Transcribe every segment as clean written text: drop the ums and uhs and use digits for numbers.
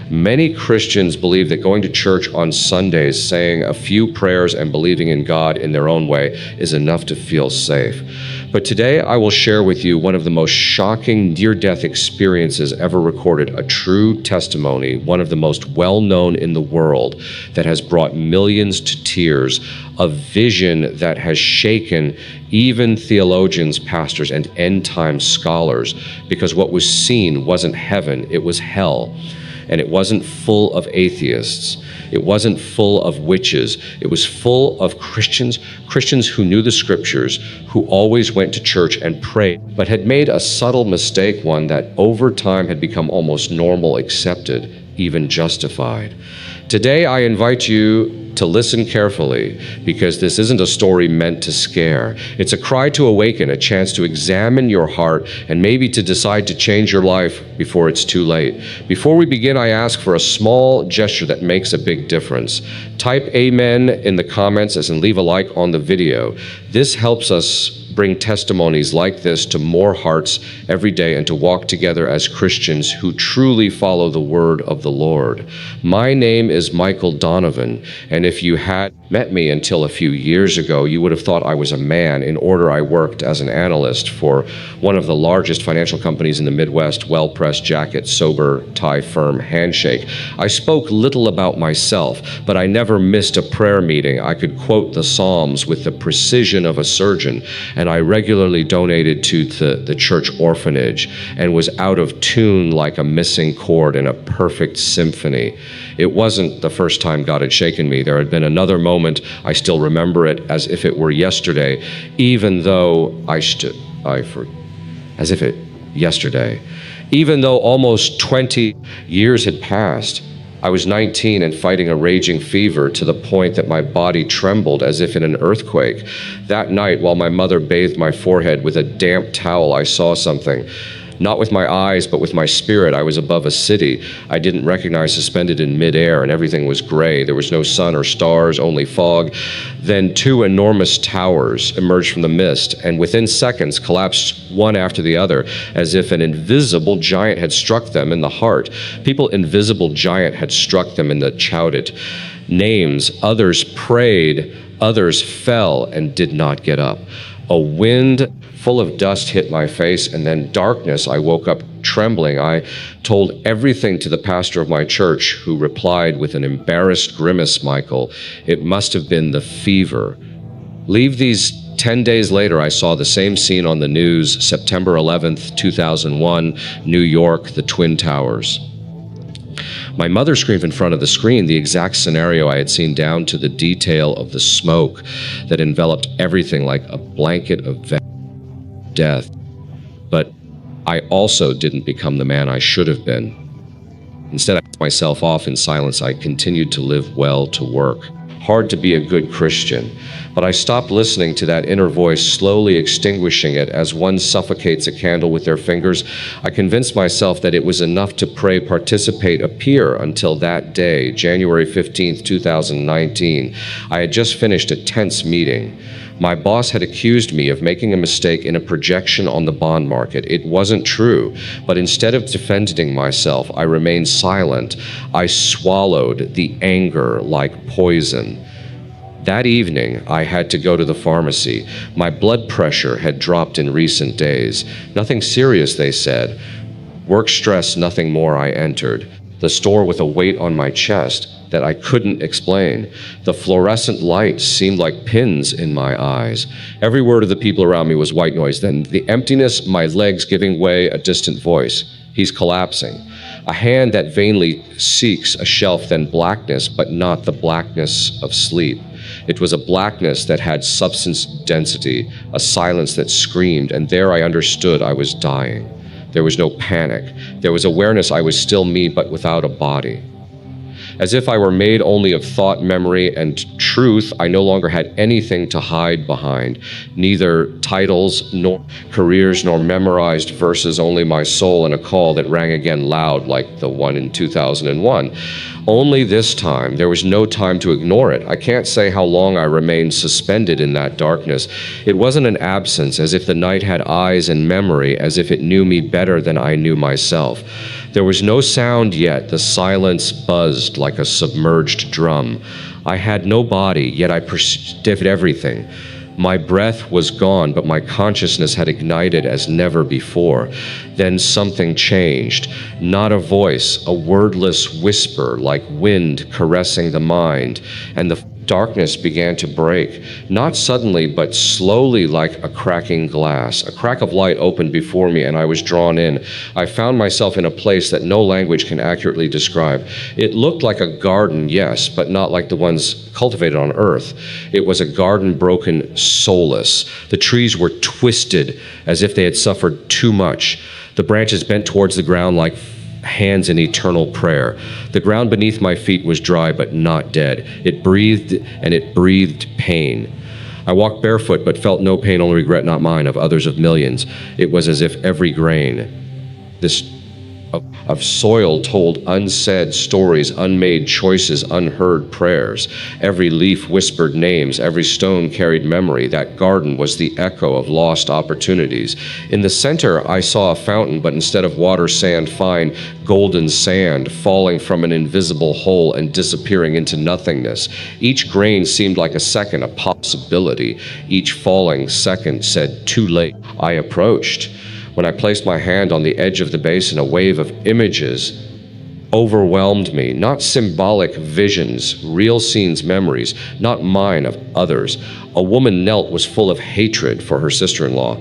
Many Christians believe that going to church on Sundays, saying a few prayers and believing in God in their own way is enough to feel safe. But today I will share with you one of the most shocking near-death experiences ever recorded, a true testimony, one of the most well-known in the world that has brought millions to tears, a vision that has shaken even theologians, pastors, and end-time scholars, because what was seen wasn't heaven, it was hell. And it wasn't full of atheists. It wasn't full of witches. It was full of Christians who knew the scriptures, who always went to church and prayed, but had made a subtle mistake, one that over time had become almost normal, accepted, even justified. Today, I invite you to listen carefully, because this isn't a story meant to scare. It's a cry to awaken, a chance to examine your heart, and maybe to decide to change your life before it's too late. Before we begin, I ask for a small gesture that makes a big difference. Type amen in the comments and leave a like on the video. This helps us bring testimonies like this to more hearts every day and to walk together as Christians who truly follow the word of the Lord. My name is Michael Donovan, and if you had met me until a few years ago, you would have thought I was a man. In order, I worked as an analyst for one of the largest financial companies in the Midwest, well-pressed jacket, sober tie firm, handshake. I spoke little about myself, but I never missed a prayer meeting. I could quote the Psalms with the precision of a surgeon, and I regularly donated to the church orphanage and was out of tune like a missing chord in a perfect symphony. It wasn't the first time God had shaken me. There had been another moment, I still remember it as if it were yesterday, even though even though almost 20 years had passed. I was 19 and fighting a raging fever to the point that my body trembled as if in an earthquake. That night, while my mother bathed my forehead with a damp towel, I saw something. Not with my eyes, but with my spirit. I was above a city I didn't recognize, suspended in midair, and everything was gray. There was no sun or stars, only fog. Then two enormous towers emerged from the mist, and within seconds collapsed one after the other, as if an invisible giant had struck them in the heart. Invisible giant had struck them in the chowdit. Names, others prayed, others fell and did not get up. A wind full of dust hit my face, and then darkness. I woke up trembling. I told everything to the pastor of my church, who replied with an embarrassed grimace, "Michael, it must have been the fever." Leave these 10 days later, I saw the same scene on the news, September 11th, 2001, New York, the Twin Towers. My mother screamed in front of the screen the exact scenario I had seen, down to the detail of the smoke that enveloped everything like a blanket of death. But I also didn't become the man I should have been. Instead, I took myself off in silence. I continued to live well, to work hard, to be a good Christian. But I stopped listening to that inner voice, slowly extinguishing it as one suffocates a candle with their fingers. I convinced myself that it was enough to pray, participate, appear, until that day, January 15th, 2019. I had just finished a tense meeting. My boss had accused me of making a mistake in a projection on the bond market. It wasn't true, but instead of defending myself, I remained silent. I swallowed the anger like poison. That evening, I had to go to the pharmacy. My blood pressure had dropped in recent days. Nothing serious, they said. Work stress, nothing more. I entered the store with a weight on my chest that I couldn't explain. The fluorescent lights seemed like pins in my eyes. Every word of the people around me was white noise. Then the emptiness, my legs giving way, a distant voice. He's collapsing. A hand that vainly seeks a shelf, then blackness, but not the blackness of sleep. It was a blackness that had substance density, a silence that screamed, and there I understood I was dying. There was no panic. There was awareness I was still me, but without a body. As if I were made only of thought, memory, and truth, I no longer had anything to hide behind. Neither titles, nor careers, nor memorized verses, only my soul and a call that rang again loud like the one in 2001. Only this time, there was no time to ignore it. I can't say how long I remained suspended in that darkness. It wasn't an absence, as if the night had eyes and memory, as if it knew me better than I knew myself. There was no sound yet. The silence buzzed like a submerged drum. I had no body, yet I perceived everything. My breath was gone, but my consciousness had ignited as never before. Then something changed. Not a voice, a wordless whisper like wind caressing the mind, and the darkness began to break, not suddenly, but slowly like a cracking glass. A crack of light opened before me, and I was drawn in. I found myself in a place that no language can accurately describe. It looked like a garden, yes, but not like the ones cultivated on earth. It was a garden broken, soulless. The trees were twisted as if they had suffered too much. The branches bent towards the ground like hands in eternal prayer. The ground beneath my feet was dry but not dead. It breathed, and it breathed pain. I walked barefoot but felt no pain, only regret, not mine, of others, of millions. It was as if every grain of soil told unsaid stories, unmade choices, unheard prayers. Every leaf whispered names, every stone carried memory. That garden was the echo of lost opportunities. In the center, I saw a fountain, but instead of water, sand, fine golden sand falling from an invisible hole and disappearing into nothingness. Each grain seemed like a second, a possibility. Each falling second said, "Too late." I approached. When I placed my hand on the edge of the basin, a wave of images overwhelmed me. Not symbolic visions, real scenes, memories, not mine, of others. A woman knelt, was full of hatred for her sister-in-law.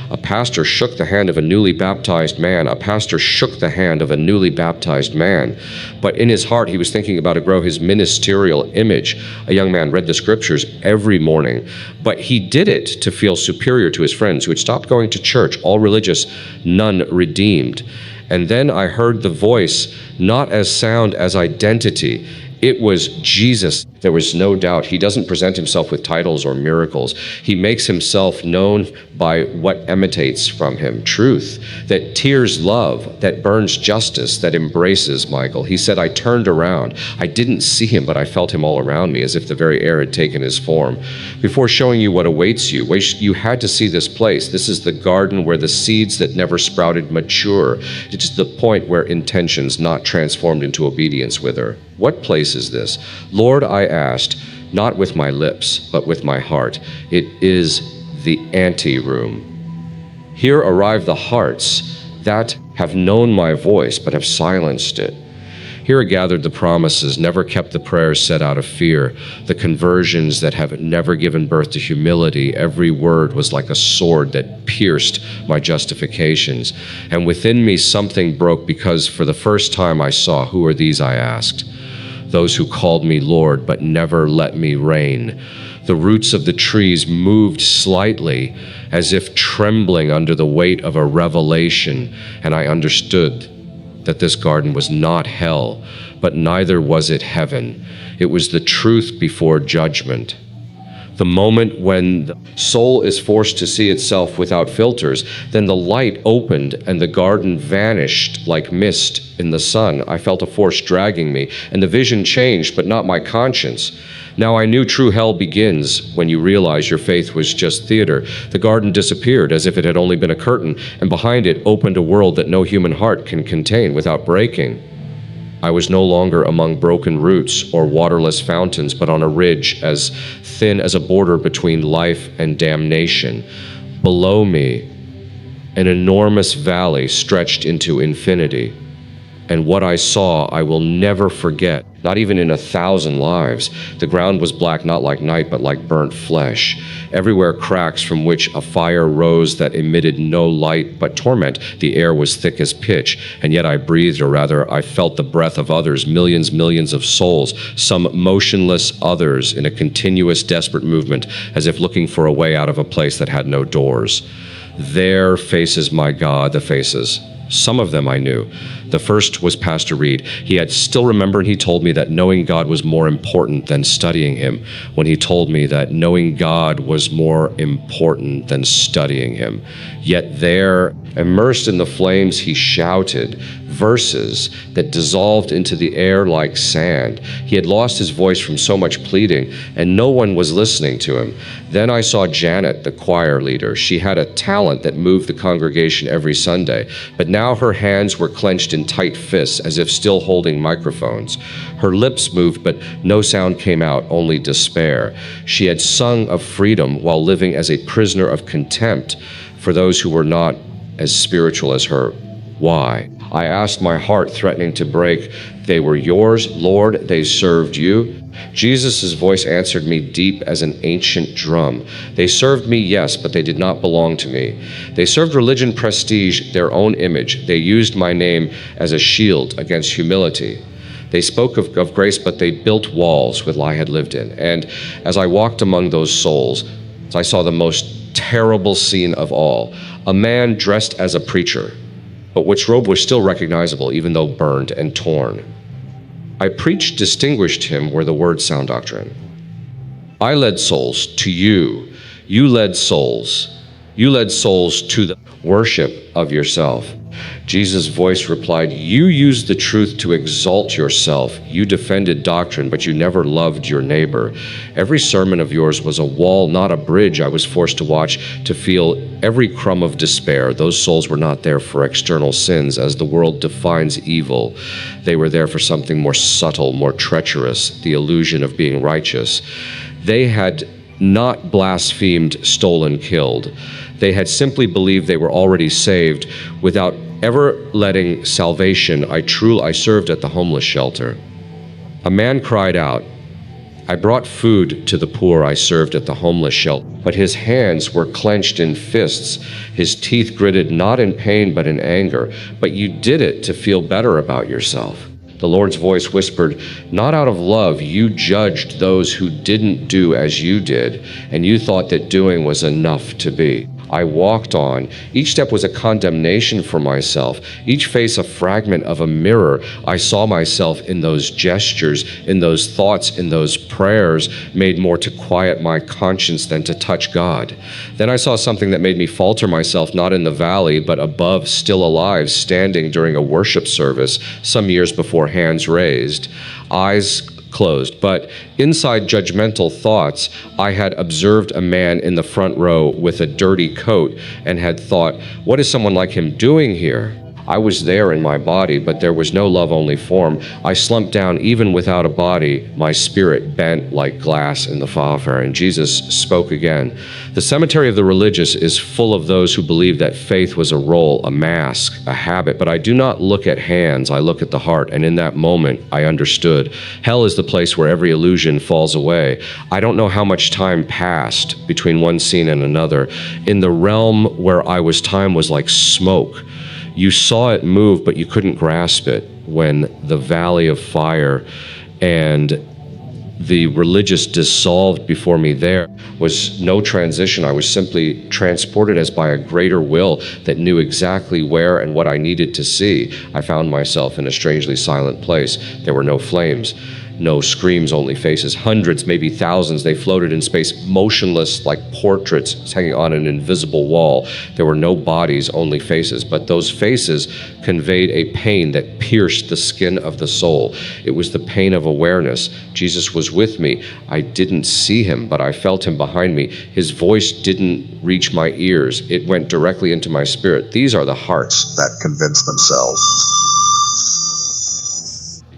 A pastor shook the hand of a newly baptized man. A pastor shook the hand of a newly baptized man. But in his heart, he was thinking about to grow his ministerial image. A young man read the scriptures every morning, but he did it to feel superior to his friends who had stopped going to church, all religious, none redeemed. And then I heard the voice, not as sound as identity. It was Jesus. There was no doubt. He doesn't present himself with titles or miracles. He makes himself known by what emanates from him, truth, that tears love, that burns justice, that embraces Michael. He said, I turned around. I didn't see him, but I felt him all around me, as if the very air had taken his form. Before showing you what awaits you, you had to see this place. This is the garden where the seeds that never sprouted mature. It's the point where intentions not transformed into obedience wither. What place is this? Lord, I asked, not with my lips, but with my heart. It is the anteroom. Here arrive the hearts that have known my voice, but have silenced it. Here are gathered the promises, never kept the prayers set out of fear, the conversions that have never given birth to humility. Every word was like a sword that pierced my justifications. And within me something broke, because for the first time I saw, who are these, I asked. Those who called me Lord, but never let me reign. The roots of the trees moved slightly, as if trembling under the weight of a revelation, and I understood that this garden was not hell, but neither was it heaven. It was the truth before judgment. The moment when the soul is forced to see itself without filters, then the light opened and the garden vanished like mist in the sun. I felt a force dragging me, and the vision changed, but not my conscience. Now I knew true hell begins when you realize your faith was just theater. The garden disappeared as if it had only been a curtain, and behind it opened a world that no human heart can contain without breaking. I was no longer among broken roots or waterless fountains, but on a ridge as thin as a border between life and damnation. Below me, an enormous valley stretched into infinity. And what I saw, I will never forget, not even in 1,000 lives. The ground was black, not like night, but like burnt flesh. Everywhere cracks from which a fire rose that emitted no light but torment. The air was thick as pitch, and yet I breathed, or rather, I felt the breath of others, millions of souls, some motionless others in a continuous, desperate movement, as if looking for a way out of a place that had no doors. There faces my God, the faces. Some of them I knew. The first was Pastor Reed. He had still remembered he told me that knowing God was more important than studying him, when he told me that knowing God was more important than studying him. Yet there, immersed in the flames, he shouted verses that dissolved into the air like sand. He had lost his voice from so much pleading, and no one was listening to him. Then I saw Janet, the choir leader. She had a talent that moved the congregation every Sunday, but now her hands were clenched in tight fists as if still holding microphones. Her lips moved, but no sound came out, only despair. She had sung of freedom while living as a prisoner of contempt for those who were not as spiritual as her. Why? I asked, my heart threatening to break. They were yours, Lord, they served you. Jesus' voice answered me deep as an ancient drum. They served me, yes, but they did not belong to me. They served religion, prestige, their own image. They used my name as a shield against humility. They spoke of grace, but they built walls with lie I had lived in. And as I walked among those souls, I saw the most terrible scene of all. A man dressed as a preacher, but which robe was still recognizable, even though burned and torn. I preached distinguished him where the words sound doctrine. I led souls to you. You led souls. You led souls to the worship of yourself. Jesus' voice replied, you used the truth to exalt yourself. You defended doctrine, but you never loved your neighbor. Every sermon of yours was a wall, not a bridge I was forced to watch to feel every crumb of despair. Those souls were not there for external sins, as the world defines evil. They were there for something more subtle, more treacherous, the illusion of being righteous. They had not blasphemed, stolen, killed. They had simply believed they were already saved without ever letting salvation. I served at the homeless shelter. A man cried out, I brought food to the poor. I served at the homeless shelter. But his hands were clenched in fists, his teeth gritted not in pain but in anger. But you did it to feel better about yourself. The Lord's voice whispered, not out of love, you judged those who didn't do as you did, and you thought that doing was enough to be. I walked on. Each step was a condemnation for myself, each face a fragment of a mirror. I saw myself in those gestures, in those thoughts, in those prayers, made more to quiet my conscience than to touch God. Then I saw something that made me falter myself, not in the valley, but above, still alive, standing during a worship service some years before, hands raised, eyes closed, but inside judgmental thoughts, I had observed a man in the front row with a dirty coat and had thought, what is someone like him doing here? I was there in my body, but there was no love-only form. I slumped down even without a body, my spirit bent like glass in the thoroughfare, and Jesus spoke again. The cemetery of the religious is full of those who believe that faith was a role, a mask, a habit, but I do not look at hands, I look at the heart, and in that moment, I understood. Hell is the place where every illusion falls away. I don't know how much time passed between one scene and another. In the realm where I was, time was like smoke. You saw it move, but you couldn't grasp it. When the valley of fire and the religious dissolved before me, there was no transition. I was simply transported as by a greater will that knew exactly where and what I needed to see. I found myself in a strangely silent place. There were no flames, no screams, only faces. Hundreds, maybe thousands, they floated in space, motionless like portraits hanging on an invisible wall. There were no bodies, only faces, but those faces conveyed a pain that pierced the skin of the soul. It was the pain of awareness. Jesus was with me. I didn't see him, but I felt him behind me. His voice didn't reach my ears. It went directly into my spirit. These are the hearts that convince themselves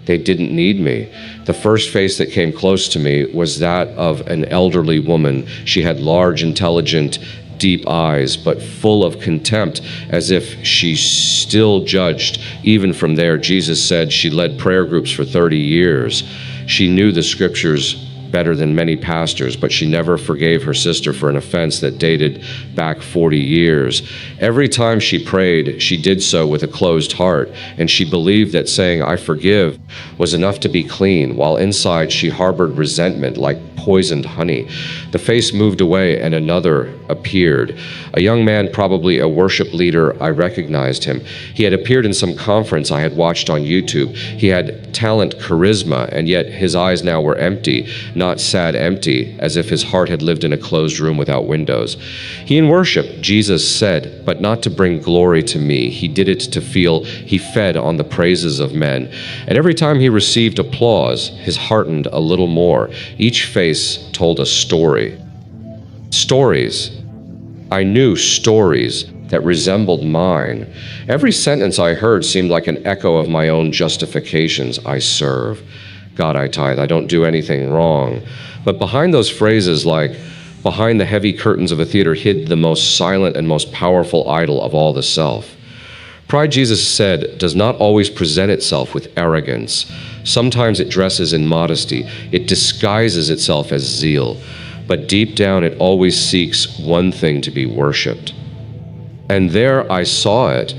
they didn't need me. The first face that came close to me was that of an elderly woman. She had large, intelligent, deep eyes, but full of contempt, as if she still judged. Even from there, Jesus said she led prayer groups for 30 years. She knew the scriptures better than many pastors, but she never forgave her sister for an offense that dated back 40 years. Every time she prayed, she did so with a closed heart, and she believed that saying, "I forgive," was enough to be clean, while inside she harbored resentment like poisoned honey. The face moved away and another appeared. A young man, probably a worship leader. I recognized him. He had appeared in some conference I had watched on YouTube. He had talent, charisma, and yet his eyes now were empty, not sad empty, as if his heart had lived in a closed room without windows. He in worship, Jesus said, but not to bring glory to me. He did it to feel he fed on the praises of men. And every time he received applause, his heartened a little more. Each face told a story. Stories. I knew stories that resembled mine. Every sentence I heard seemed like an echo of my own justifications. I serve. God, I tithe. I don't do anything wrong. But behind those phrases, like behind the heavy curtains of a theater, hid the most silent and most powerful idol of all, the self. Pride, Jesus said, does not always present itself with arrogance. Sometimes it dresses in modesty. It disguises itself as zeal. But deep down, it always seeks one thing: to be worshipped. And there I saw it,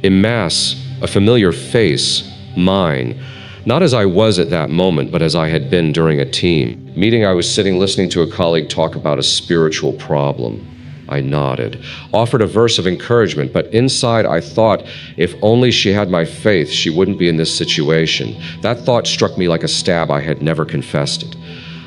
in mass, a familiar face, mine, not as I was at that moment, but as I had been during a team meeting. I was sitting listening to a colleague talk about a spiritual problem. I nodded, offered a verse of encouragement, but inside I thought, if only she had my faith, she wouldn't be in this situation. That thought struck me like a stab. I had never confessed it.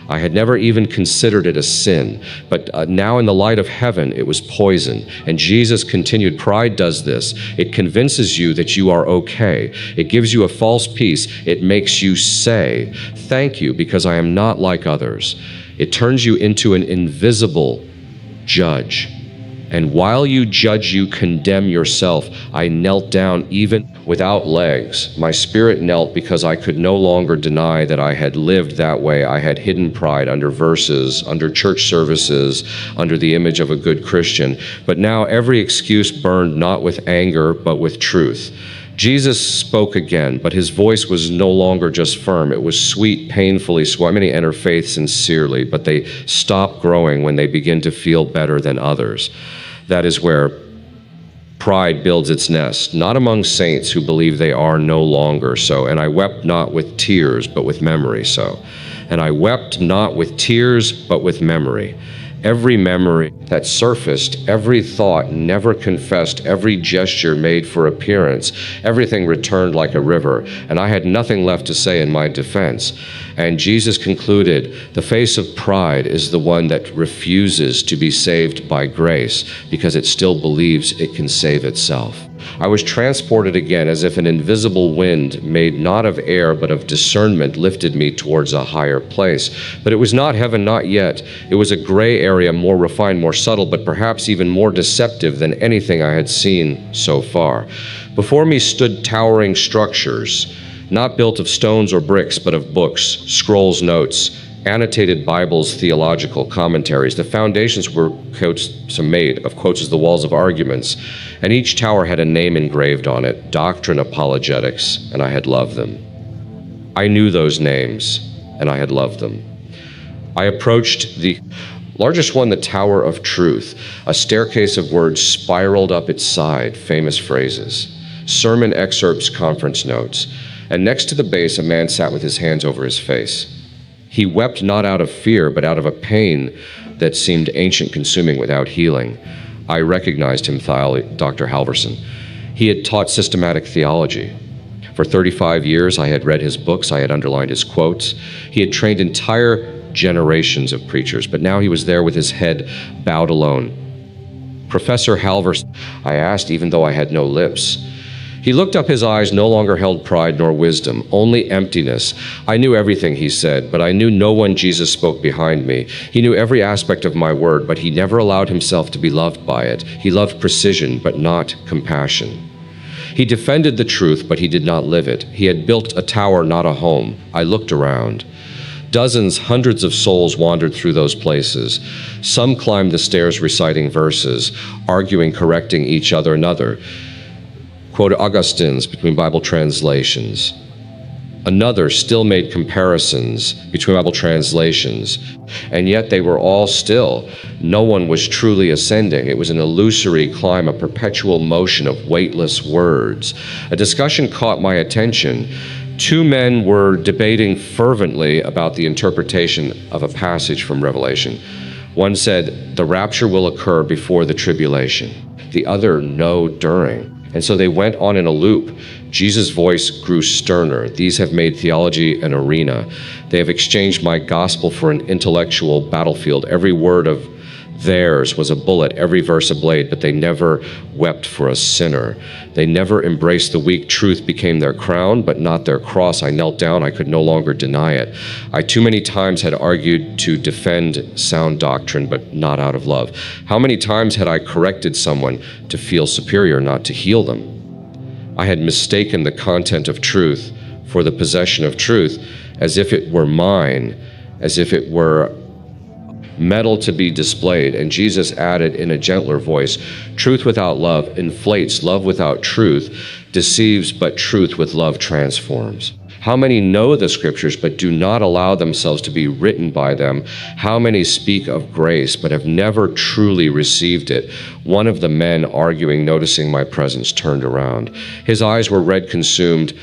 I had never even considered it a sin, but now in the light of heaven, it was poison. And Jesus continued, pride does this. It convinces you that you are okay. It gives you a false peace. It makes you say, thank you, because I am not like others. It turns you into an invisible judge. And while you judge, you condemn yourself. I knelt down even without legs. My spirit knelt because I could no longer deny that I had lived that way. I had hidden pride under verses, under church services, under the image of a good Christian. But now every excuse burned not with anger, but with truth. Jesus spoke again, but his voice was no longer just firm. It was sweet, painfully sweet. Many enter faith sincerely, but they stop growing when they begin to feel better than others. That is where pride builds its nest, not among saints who believe they are no longer so. And I wept not with tears, but with memory so. And I wept not with tears, but with memory. Every memory that surfaced, every thought never confessed, every gesture made for appearance, everything returned like a river, and I had nothing left to say in my defense. And Jesus concluded, the face of pride is the one that refuses to be saved by grace because it still believes it can save itself. I was transported again as if an invisible wind made not of air but of discernment lifted me towards a higher place. But it was not heaven, not yet. It was a gray area, more refined, more subtle, but perhaps even more deceptive than anything I had seen so far. Before me stood towering structures, not built of stones or bricks, but of books, scrolls, notes, annotated Bibles, theological commentaries. The foundations were made of quotes as the walls of arguments, and each tower had a name engraved on it, doctrine, apologetics, and I had loved them. I knew those names, and I had loved them. I approached the largest one, the Tower of Truth. A staircase of words spiraled up its side, famous phrases, sermon excerpts, conference notes, and next to the base, a man sat with his hands over his face. He wept not out of fear, but out of a pain that seemed ancient, consuming, without healing. I recognized him, Dr. Halverson. He had taught systematic theology. For 35 years, I had read his books. I had underlined his quotes. He had trained entire generations of preachers, but now he was there with his head bowed alone. Professor Halverson, I asked, even though I had no lips. He looked up. His eyes no longer held pride nor wisdom, only emptiness. I knew everything he said, but I knew no one Jesus spoke behind me. He knew every aspect of my word, but he never allowed himself to be loved by it. He loved precision, but not compassion. He defended the truth, but he did not live it. He had built a tower, not a home. I looked around. Dozens, hundreds of souls wandered through those places. Some climbed the stairs reciting verses, arguing, correcting each other, another. Quote Augustine's between Bible translations. Another still made comparisons between Bible translations, and yet they were all still. No one was truly ascending. It was an illusory climb, a perpetual motion of weightless words. A discussion caught my attention. Two men were debating fervently about the interpretation of a passage from Revelation. One said, "The rapture will occur before the tribulation." The other, "No, during." And so they went on in a loop. Jesus' voice grew sterner. "These have made theology an arena. They have exchanged my gospel for an intellectual battlefield. Every word of theirs was a bullet, every verse a blade, but they never wept for a sinner. They never embraced the weak. Truth became their crown, but not their cross. I knelt down. I could no longer deny it. I too many times had argued to defend sound doctrine, but not out of love. How many times had I corrected someone to feel superior, not to heal them? I had mistaken the content of truth for the possession of truth, as if it were mine, as if it were metal to be displayed." And Jesus added in a gentler voice, "Truth without love inflates, love without truth deceives, but truth with love transforms." How many know the scriptures but do not allow themselves to be written by them? How many speak of grace but have never truly received it? One of the men arguing, noticing my presence, turned around. His eyes were red consumed.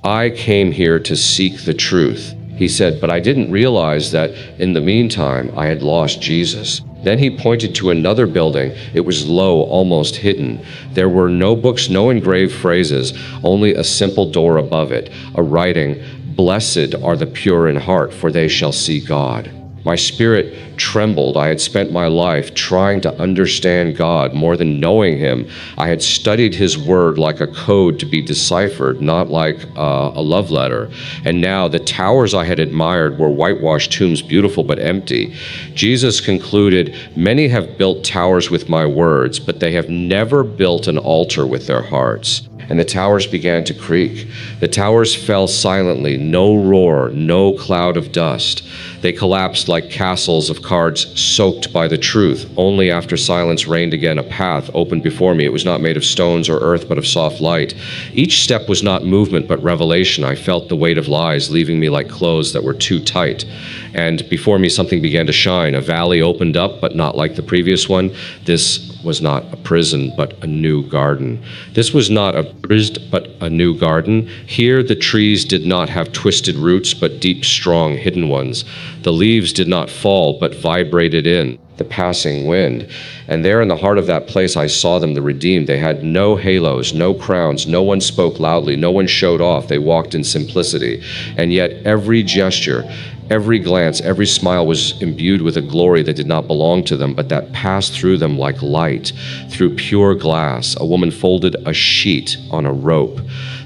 "I came here to seek the truth," he said, "but I didn't realize that in the meantime I had lost Jesus." Then he pointed to another building. It was low, almost hidden. There were no books, no engraved phrases, only a simple door above it, a writing, "Blessed are the pure in heart, for they shall see God." My spirit trembled. I had spent my life trying to understand God more than knowing Him. I had studied His Word like a code to be deciphered, not like a love letter. And now the towers I had admired were whitewashed tombs, beautiful but empty. Jesus concluded, "Many have built towers with my words, but they have never built an altar with their hearts." And the towers began to creak. The towers fell silently, no roar, no cloud of dust. They collapsed like castles of cards soaked by the truth. Only after silence reigned again, a path opened before me. It was not made of stones or earth, but of soft light. Each step was not movement, but revelation. I felt the weight of lies leaving me like clothes that were too tight. And before me something began to shine. A valley opened up, but not like the previous one. This was not a prison, but a new garden. This was not a prison, but a new garden. Here the trees did not have twisted roots, but deep, strong, hidden ones. The leaves did not fall, but vibrated in the passing wind. And there in the heart of that place I saw them, the redeemed. They had no halos, no crowns. No one spoke loudly. No one showed off. They walked in simplicity. And yet every gesture, every glance, every smile was imbued with a glory that did not belong to them, but that passed through them like light, through pure glass. A woman folded a sheet on a rope.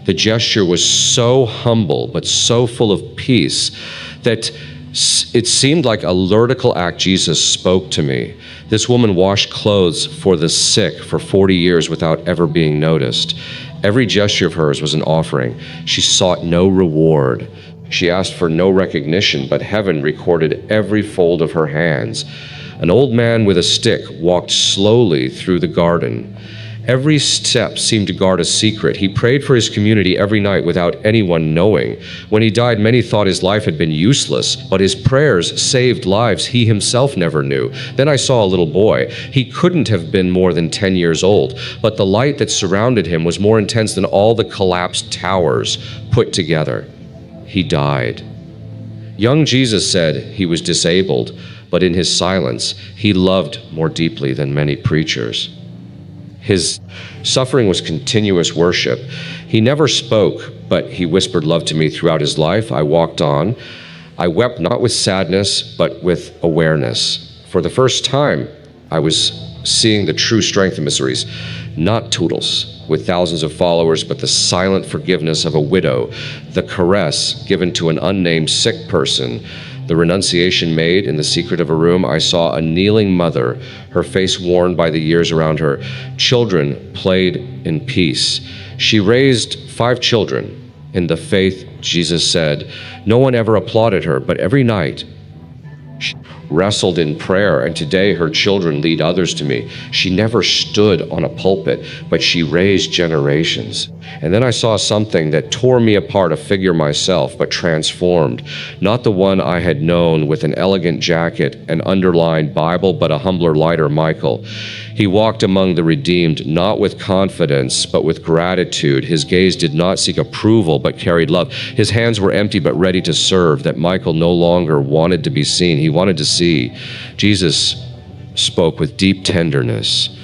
The gesture was so humble, but so full of peace that it seemed like a liturgical act. Jesus spoke to me. This woman washed clothes for the sick for 40 years without ever being noticed. Every gesture of hers was an offering. She sought no reward. She asked for no recognition, but heaven recorded every fold of her hands. An old man with a stick walked slowly through the garden. Every step seemed to guard a secret. He prayed for his community every night without anyone knowing. When he died, many thought his life had been useless, but his prayers saved lives he himself never knew. Then I saw a little boy. He couldn't have been more than 10 years old, but the light that surrounded him was more intense than all the collapsed towers put together. He died. Young Jesus said he was disabled, but in his silence, he loved more deeply than many preachers. His suffering was continuous worship. He never spoke, but he whispered love to me throughout his life. I walked on. I wept not with sadness, but with awareness. For the first time, I was seeing the true strength of mysteries, not toodles with thousands of followers, but the silent forgiveness of a widow, the caress given to an unnamed sick person, the renunciation made in the secret of a room. I saw a kneeling mother, her face worn by the years around her. Children played in peace. She raised 5 children in the faith, Jesus said. No one ever applauded her, but every night she wrestled in prayer, and today her children lead others to me. She never stood on a pulpit, but she raised generations. And then I saw something that tore me apart, a figure myself, but transformed. Not the one I had known with an elegant jacket and underlined Bible, but a humbler, lighter Michael. He walked among the redeemed, not with confidence, but with gratitude. His gaze did not seek approval, but carried love. His hands were empty, but ready to serve. That Michael no longer wanted to be seen. He wanted to see. Jesus spoke with deep tenderness.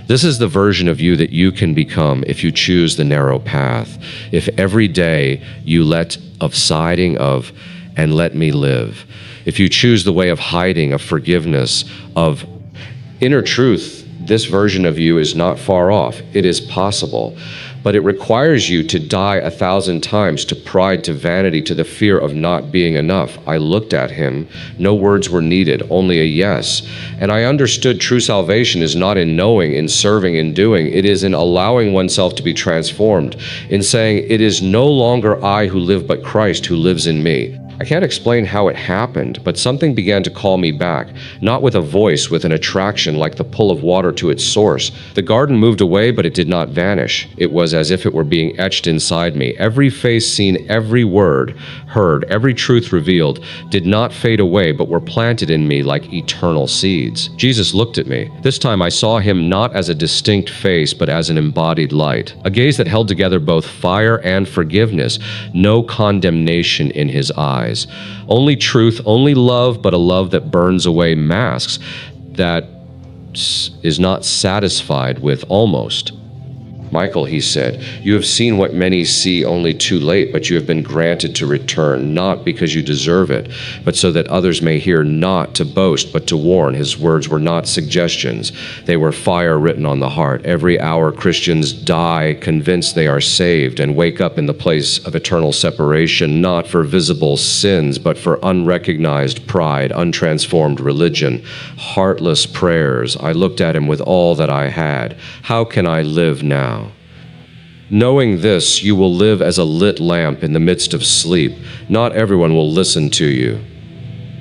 This is the version of you that you can become if you choose the narrow path. If every day you let of siding of and let me live. If you choose the way of hiding, of forgiveness, of inner truth, this version of you is not far off. It is possible. But it requires you to die 1,000 times, to pride, to vanity, to the fear of not being enough. I looked at him. No words were needed, only a yes. And I understood true salvation is not in knowing, in serving, in doing. It is in allowing oneself to be transformed, in saying, it is no longer I who live, but Christ who lives in me. I can't explain how it happened, but something began to call me back, not with a voice, with an attraction like the pull of water to its source. The garden moved away, but it did not vanish. It was as if it were being etched inside me. Every face seen, every word heard, every truth revealed did not fade away, but were planted in me like eternal seeds. Jesus looked at me. This time I saw him not as a distinct face, but as an embodied light. A gaze that held together both fire and forgiveness, no condemnation in his eyes. Only truth, only love, but a love that burns away masks, that is not satisfied with almost. Michael, he said, you have seen what many see only too late, but you have been granted to return, not because you deserve it, but so that others may hear, not to boast, but to warn. His words were not suggestions. They were fire written on the heart. Every hour Christians die convinced they are saved and wake up in the place of eternal separation, not for visible sins, but for unrecognized pride, untransformed religion, heartless prayers. I looked at him with all that I had. How can I live now? Knowing this, you will live as a lit lamp in the midst of sleep. Not everyone will listen to you.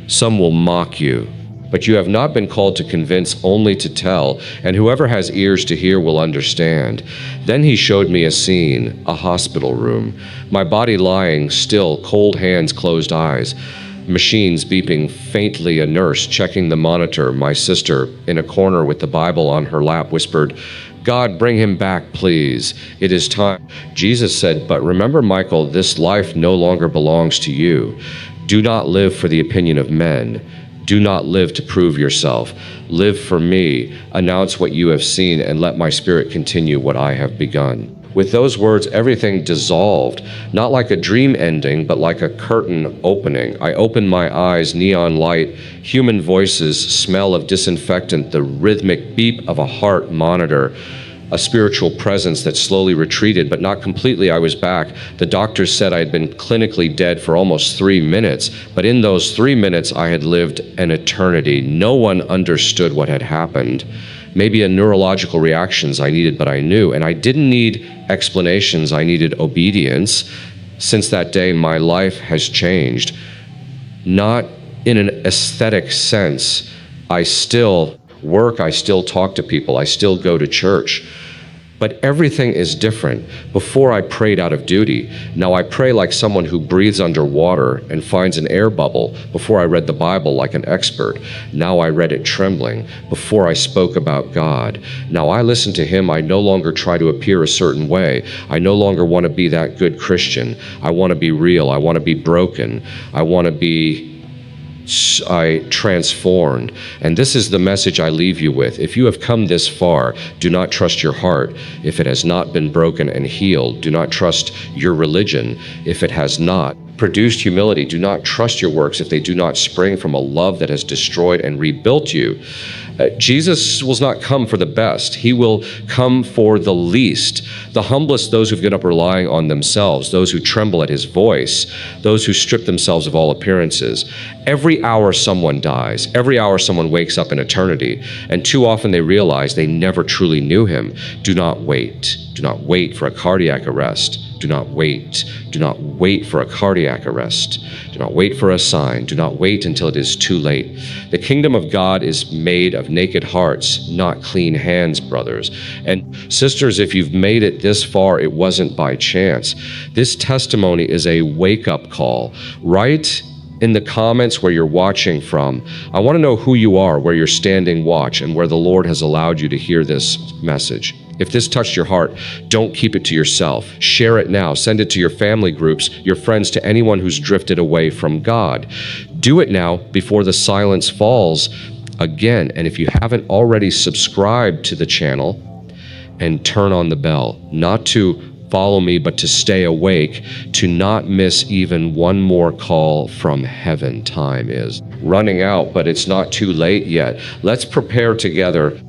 Some will mock you. But you have not been called to convince, only to tell, and whoever has ears to hear will understand. Then he showed me a scene, a hospital room. My body lying still, cold hands, closed eyes. Machines beeping faintly, a nurse checking the monitor. My sister, in a corner with the Bible on her lap, whispered, God, bring him back, please. It is time. Jesus said, but remember, Michael, this life no longer belongs to you. Do not live for the opinion of men. Do not live to prove yourself. Live for me. Announce what you have seen, and let my spirit continue what I have begun. With those words, everything dissolved, not like a dream ending, but like a curtain opening. I opened my eyes, neon light, human voices, smell of disinfectant, the rhythmic beep of a heart monitor, a spiritual presence that slowly retreated, but not completely. I was back. The doctors said I had been clinically dead for almost 3 minutes, but in those 3 minutes, I had lived an eternity. No one understood what had happened. Maybe a neurological reactions I needed, but I knew. And I didn't need explanations, I needed obedience. Since that day, my life has changed. Not in an aesthetic sense. I still work, I still talk to people, I still go to church. But everything is different. Before I prayed out of duty. Now I pray like someone who breathes underwater and finds an air bubble. Before I read the Bible like an expert. Now I read it trembling. Before I spoke about God. Now I listen to him. I no longer try to appear a certain way. I no longer want to be that good Christian. I want to be real. I want to be broken. I want to be transformed. And this is the message I leave you with. If you have come this far, do not trust your heart if it has not been broken and healed. Do not trust your religion if it has not produced humility. Do not trust your works if they do not spring from a love that has destroyed and rebuilt you. Jesus will not come for the best. He will come for the least, the humblest, those who've given up relying on themselves, those who tremble at his voice, those who strip themselves of all appearances. Every hour someone dies, every hour someone wakes up in eternity, and too often they realize they never truly knew him. Do not wait. Do not wait for a cardiac arrest. Do not wait. Do not wait for a cardiac arrest. Do not wait for a sign. Do not wait until it is too late. The kingdom of God is made of naked hearts, not clean hands, brothers. And sisters, if you've made it this far, it wasn't by chance. This testimony is a wake-up call. Right in the comments where you're watching from, I want to know who you are, where you're standing watch, and where the Lord has allowed you to hear this message. If this touched your heart, don't keep it to yourself. Share it now. Send it to your family groups, your friends, to anyone who's drifted away from God. Do it now before the silence falls again. And if you haven't already subscribed to the channel, and turn on the bell, not to follow me, but to stay awake, to not miss even one more call from heaven. Time is running out, but it's not too late yet. Let's prepare together